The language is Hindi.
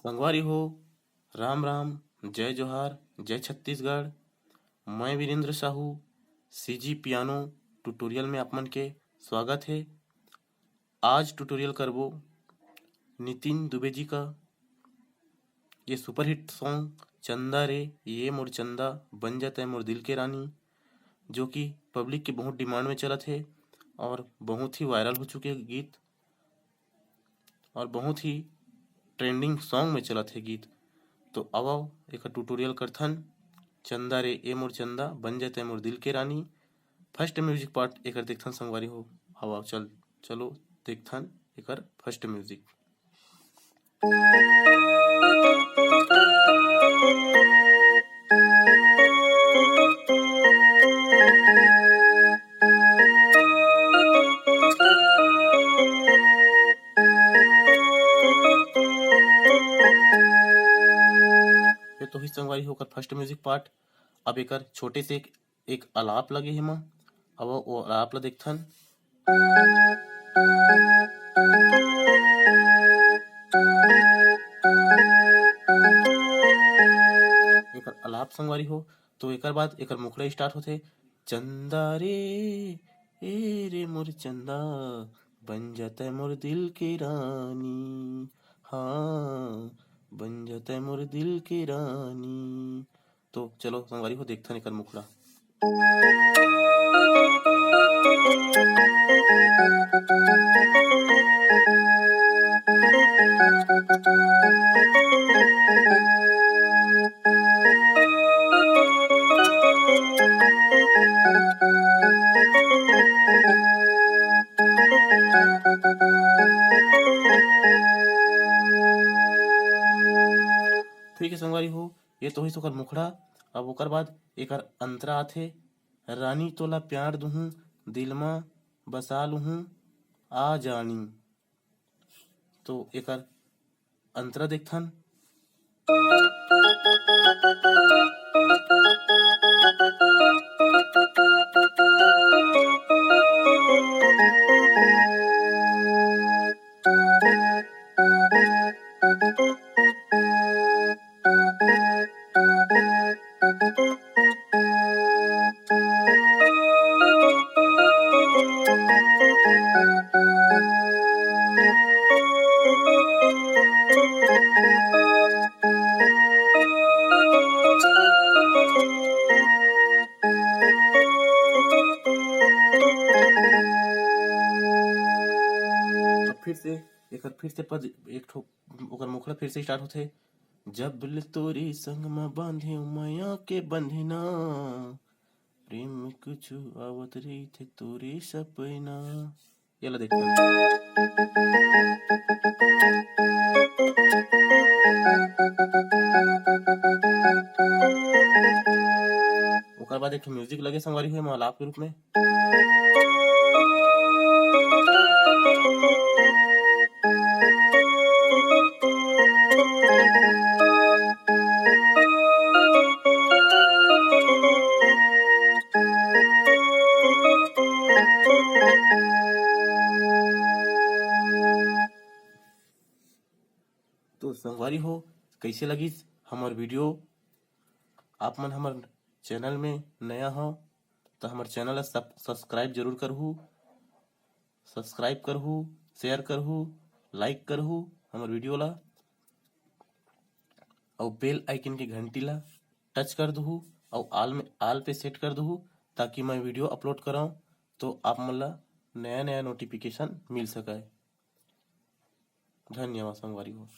संगवारी हो, राम राम, जय जोहार, जय छत्तीसगढ़। मैं Virendra Sahu CG piano tutorial में आप मन के स्वागत है। आज ट्यूटोरियल करबो नितिन दुबे जी का ये सुपरहिट सॉन्ग चंदा रे ये मोर चंदा बन जाता है मोर दिल के रानी, जो कि पब्लिक के बहुत डिमांड में चलत है और बहुत ही वायरल हो चुके गीत और बहुत ही ट्रेंडिंग सॉन्ग में चलत है गीत। तो अब एक ट्यूटोरियल करथन चंदा रे ए मोर चंदा बन जाते मोर दिल के रानी। फर्स्ट म्यूजिक पार्ट एक देखथन संगवारी हो। अब चलो देखथन एक फर्स्ट म्यूजिक। ये तो ही संगवारी होकर फर्स्ट म्यूजिक पार्ट। अब एक छोटे से एक आलाप लगे हे मां। अब वो आलाप ला देखथन। एक आलाप संगवारी हो तो एक बाद एक मुखड़ा स्टार्ट होते। चंदा रे ए रे मोर चंदा बन जाता है मोर दिल की रानी, हाँ बन जाता है मोर दिल की रानी। तो चलो संगवारी हो देखथन एक मुखड़ा। ठीक है संगवारी हो, ये तो ही तो कर मुखड़ा। अब ओकर बाद एक अंतरा आथे। रानी तोला प्यार दूहूं दिल में बसा लूहूं आ जानी। तो एक अंतरा देखथन। फिर से पद एक ठो ओकर मुखड़ा फिर से स्टार्ट होथे। जब ले तोरी संग में बांधे माया के बंधना, प्रेम कुछ आवत रही थे तोरे सपना। ये ला देखो। ओकर बाद एक ठो म्यूजिक लगे संगवारी हुए मालाप के रूप में। तो संगवारी हो कैसे लगी हमार वीडियो। आप मन हमार चैनल में नया हो तो हमार चैनल सब्सक्राइब जरूर करहू, सब्सक्राइब करहू, शेयर करहू, लाइक करहू हमार वीडियो ला और बेल आइकन की घंटी ला टच कर दहू और आल पे सेट कर दहू, ताकि मैं वीडियो अपलोड कराऊं तो आप मन ला नया नया नोटिफिकेशन मिल सके। धन्यवाद संगवारी हो।